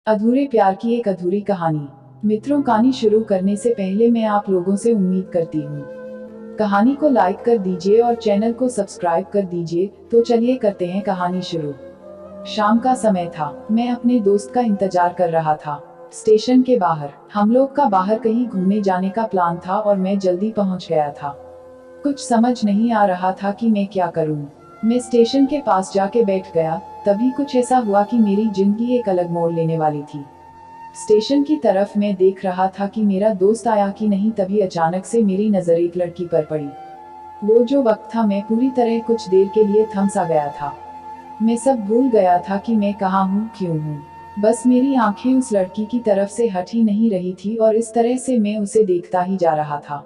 अधूरे प्यार की एक अधूरी कहानी। मित्रों, कहानी शुरू करने से पहले मैं आप लोगों से उम्मीद करती हूँ कहानी को लाइक कर दीजिए और चैनल को सब्सक्राइब कर दीजिए। तो चलिए करते हैं कहानी शुरू। शाम का समय था। मैं अपने दोस्त का इंतजार कर रहा था स्टेशन के बाहर। हम लोग का बाहर कहीं घूमने जाने का प्लान था और मैं जल्दी पहुंच गया था। कुछ समझ नहीं आ रहा था कि मैं क्या करूं। मैं स्टेशन के पास जाके बैठ गया। तभी कुछ ऐसा हुआ कि मेरी जिंदगी एक अलग मोड़ लेने वाली थी। स्टेशन की तरफ मैं देख रहा था कि मेरा दोस्त आया कि नहीं, तभी अचानक से मेरी नजर एक लड़की पर पड़ी। वो जो वक्त था, मैं पूरी तरह कुछ देर के लिए थम सा गया था। मैं सब भूल गया था कि मैं कहाँ हूँ, क्यों हूँ। बस मेरी आंखें उस लड़की की तरफ से हट ही नहीं रही थी और इस तरह से मैं उसे देखता ही जा रहा था।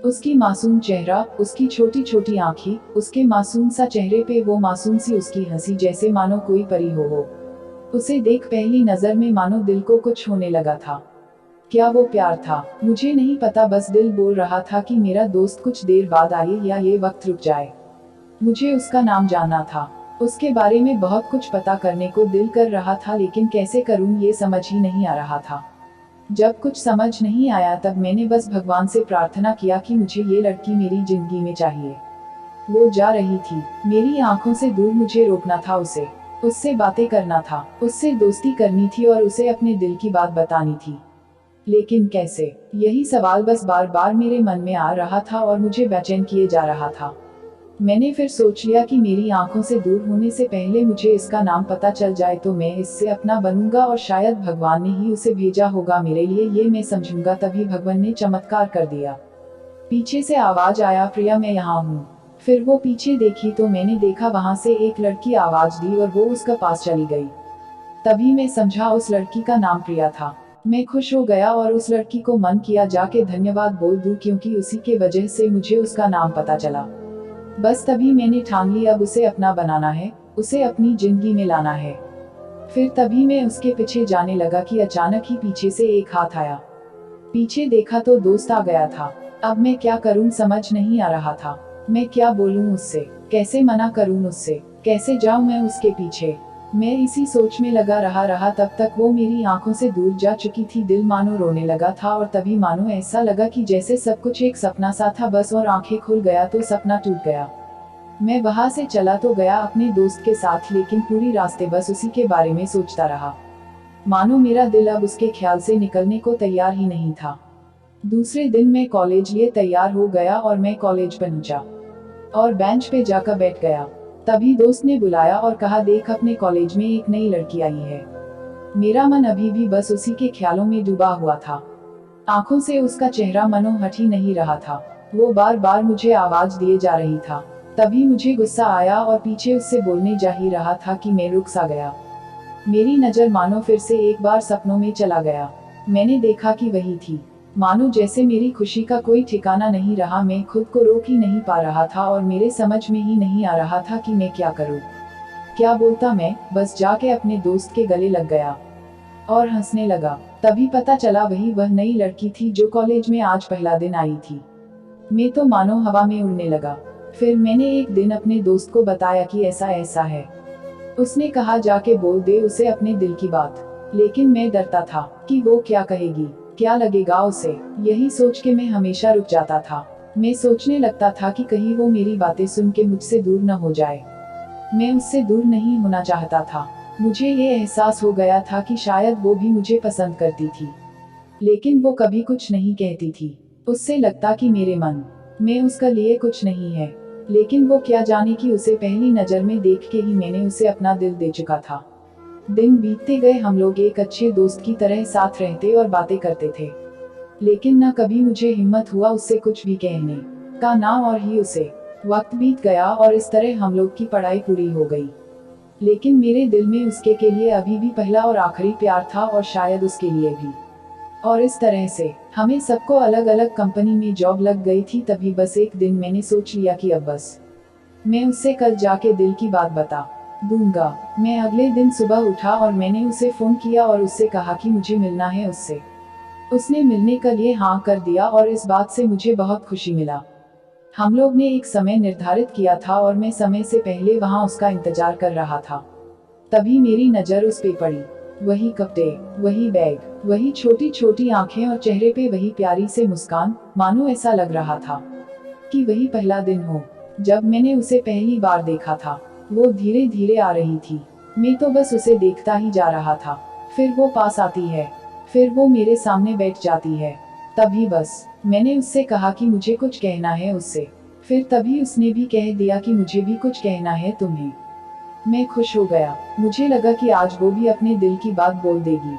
उसकी मासूम चेहरा, उसकी छोटी छोटी आंखें, उसके मासूम सा चेहरे पे वो मासूम सी उसकी हंसी, जैसे मानो कोई परी हो। उसे देख पहली नजर में मानो दिल को कुछ होने लगा था। क्या वो प्यार था? मुझे नहीं पता, बस दिल बोल रहा था कि मेरा दोस्त कुछ देर बाद आए या ये वक्त रुक जाए। मुझे उसका नाम जानना था। उसके बारे में बहुत कुछ पता करने को दिल कर रहा था, लेकिन कैसे करूं ये समझ ही नहीं आ रहा था। जब कुछ समझ नहीं आया तब मैंने बस भगवान से प्रार्थना किया कि मुझे ये लड़की मेरी जिंदगी में चाहिए। वो जा रही थी, मेरी आंखों से दूर। मुझे रोकना था उसे, उससे बातें करना था, उससे दोस्ती करनी थी और उसे अपने दिल की बात बतानी थी। लेकिन कैसे? यही सवाल बस बार बार मेरे मन में आ रहा था और मुझे बेचैन किए जा रहा था। मैंने फिर सोच लिया कि मेरी आंखों से दूर होने से पहले मुझे इसका नाम पता चल जाए तो मैं इससे अपना बनूंगा और शायद भगवान ने ही उसे भेजा होगा मेरे लिए, ये मैं समझूंगा। तभी भगवान ने चमत्कार कर दिया। पीछे से आवाज आया, प्रिया मैं यहाँ हूँ। फिर वो पीछे देखी तो मैंने देखा वहां से एक लड़की आवाज दी और वो उसका पास चली गई। तभी मैं समझा उस लड़की का नाम प्रिया था। मैं खुश हो गया और उस लड़की को मन किया जाके धन्यवाद बोल दूं, क्योंकि उसी के वजह से मुझे उसका नाम पता चला। बस तभी मैंने ठान ली, अब उसे अपना बनाना है, उसे अपनी जिंदगी में लाना है। फिर तभी मैं उसके पीछे जाने लगा कि अचानक ही पीछे से एक हाथ आया। पीछे देखा तो दोस्त आ गया था। अब मैं क्या करूं समझ नहीं आ रहा था। मैं क्या बोलूं उससे, कैसे मना करूं उससे, कैसे जाऊं मैं उसके पीछे। मैं इसी सोच में लगा रहा तब तक वो मेरी आंखों से दूर जा चुकी थी। दिल मानो रोने लगा था और तभी मानो ऐसा लगा कि जैसे सब कुछ एक सपना सा था, बस और आंखें खुल गया तो सपना टूट गया। मैं वहां से चला तो गया अपने दोस्त के साथ, लेकिन पूरी रास्ते बस उसी के बारे में सोचता रहा। मानो मेरा दिल अब उसके ख्याल से निकलने को तैयार ही नहीं था। दूसरे दिन मैं कॉलेज लिए तैयार हो गया और मैं कॉलेज पहुंचा और बेंच पे जाकर बैठ गया। तभी दोस्त ने बुलाया और कहा, देख अपने कॉलेज में एक नई लड़की आई है। मेरा मन अभी भी बस उसी के ख्यालों में डूबा हुआ था। आंखों से उसका चेहरा मनो हट ही नहीं रहा था। वो बार बार मुझे आवाज दिए जा रही था। तभी मुझे गुस्सा आया और पीछे उससे बोलने जा ही रहा था कि मैं रुक सा गया। मेरी नजर मानो फिर से एक बार सपनों में चला गया। मैंने देखा कि वही थी। मानो जैसे मेरी खुशी का कोई ठिकाना नहीं रहा। मैं खुद को रोक ही नहीं पा रहा था और मेरे समझ में ही नहीं आ रहा था कि मैं क्या करूं। क्या बोलता मैं? बस जाके अपने दोस्त के गले लग गया और हंसने लगा। तभी पता चला वही वह नई लड़की थी जो कॉलेज में आज पहला दिन आई थी। मैं तो मानो हवा में उड़ने लगा। फिर मैंने एक दिन अपने दोस्त को बताया कि ऐसा ऐसा है। उसने कहा, जाके बोल दे उसे अपने दिल की बात। लेकिन मैं डरता था कि वो क्या कहेगी, क्या लगेगा उसे। यही सोच के मैं हमेशा रुक जाता था। मैं सोचने लगता था कि कहीं वो मेरी बातें सुन के मुझसे दूर न हो जाए। मैं उससे दूर नहीं होना चाहता था। मुझे ये एहसास हो गया था कि शायद वो भी मुझे पसंद करती थी, लेकिन वो कभी कुछ नहीं कहती थी। उससे लगता कि मेरे मन में उसका लिए कुछ नहीं है। लेकिन वो क्या जाने कि उसे पहली नजर में देख के ही मैंने उसे अपना दिल दे चुका था। दिन बीतते गए, हम लोग एक अच्छे दोस्त की तरह साथ रहते और बातें करते थे। लेकिन न कभी मुझे हिम्मत हुआ उससे कुछ भी कहने का, ना और ही उसे। वक्त बीत गया और इस तरह हम लोग की पढ़ाई पूरी हो गई। लेकिन मेरे दिल में उसके के लिए अभी भी पहला और आखिरी प्यार था और शायद उसके लिए भी। और इस तरह से हमें सबको अलग अलग कंपनी में जॉब लग गई थी। तभी बस एक दिन मैंने सोच लिया कि अब बस मैं उससे कल जाके दिल की बात बता दूंगा। मैं अगले दिन सुबह उठा और मैंने उसे फोन किया और उससे कहा कि मुझे मिलना है उससे। उसने मिलने के लिए हाँ कर दिया और इस बात से मुझे बहुत खुशी मिला। हम लोग ने एक समय निर्धारित किया था और मैं समय से पहले वहाँ उसका इंतजार कर रहा था। तभी मेरी नजर उस पे पड़ी। वही कपड़े, वही बैग, वही छोटी छोटी आंखें और चेहरे पे वही प्यारी से मुस्कान, मानो ऐसा लग रहा था कि वही पहला दिन हो जब मैंने उसे पहली बार देखा था। वो धीरे धीरे आ रही थी, मैं तो बस उसे देखता ही जा रहा था। फिर वो पास आती है, फिर वो मेरे सामने बैठ जाती है। तभी बस मैंने उससे कहा कि मुझे कुछ कहना है उससे। फिर तभी उसने भी कह दिया कि मुझे भी कुछ कहना है तुम्हें। मैं खुश हो गया, मुझे लगा कि आज वो भी अपने दिल की बात बोल देगी।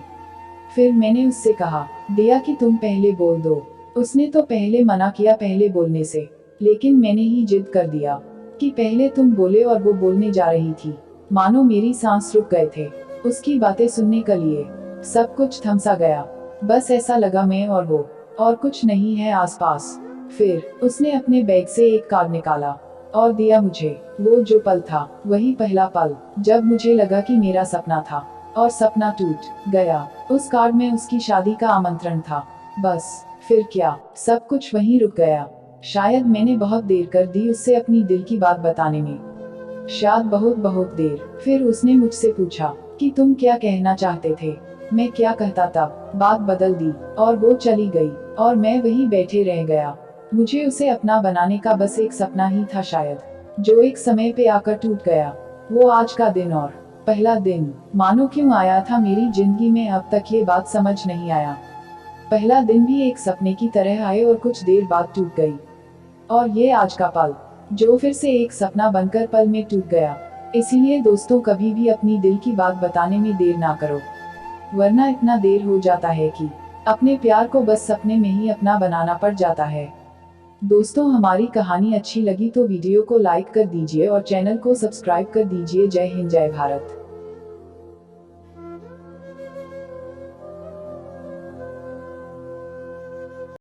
फिर मैंने उससे कहा, दिया कि तुम पहले बोल दो। उसने तो पहले मना किया पहले बोलने से, लेकिन मैंने ही जिद कर दिया कि पहले तुम बोले और वो बोलने जा रही थी। मानो मेरी सांस रुक गए थे उसकी बातें सुनने के लिए। सब कुछ थम सा गया, बस ऐसा लगा मैं और वो, और कुछ नहीं है आसपास। फिर उसने अपने बैग से एक कार्ड निकाला और दिया मुझे। वो जो पल था वही पहला पल जब मुझे लगा कि मेरा सपना था और सपना टूट गया। उस कार्ड में उसकी शादी का आमंत्रण था। बस फिर क्या, सब कुछ वहीं रुक गया। शायद मैंने बहुत देर कर दी उससे अपनी दिल की बात बताने में, शायद बहुत बहुत देर। फिर उसने मुझसे पूछा कि तुम क्या कहना चाहते थे। मैं क्या कहता तब, बात बदल दी और वो चली गई और मैं वहीं बैठे रह गया। मुझे उसे अपना बनाने का बस एक सपना ही था शायद, जो एक समय पे आकर टूट गया। वो आज का दिन और पहला दिन मानो क्यों आया था मेरी जिंदगी में, अब तक ये बात समझ नहीं आया। पहला दिन भी एक सपने की तरह आए और कुछ देर बाद टूट गई। और ये आज का पल जो फिर से एक सपना बनकर पल में टूट गया। इसीलिए दोस्तों, कभी भी अपनी दिल की बात बताने में देर ना करो, वरना इतना देर हो जाता है कि अपने प्यार को बस सपने में ही अपना बनाना पड़ जाता है। दोस्तों, हमारी कहानी अच्छी लगी तो वीडियो को लाइक कर दीजिए और चैनल को सब्सक्राइब कर दीजिए। जय हिंद, जय भारत।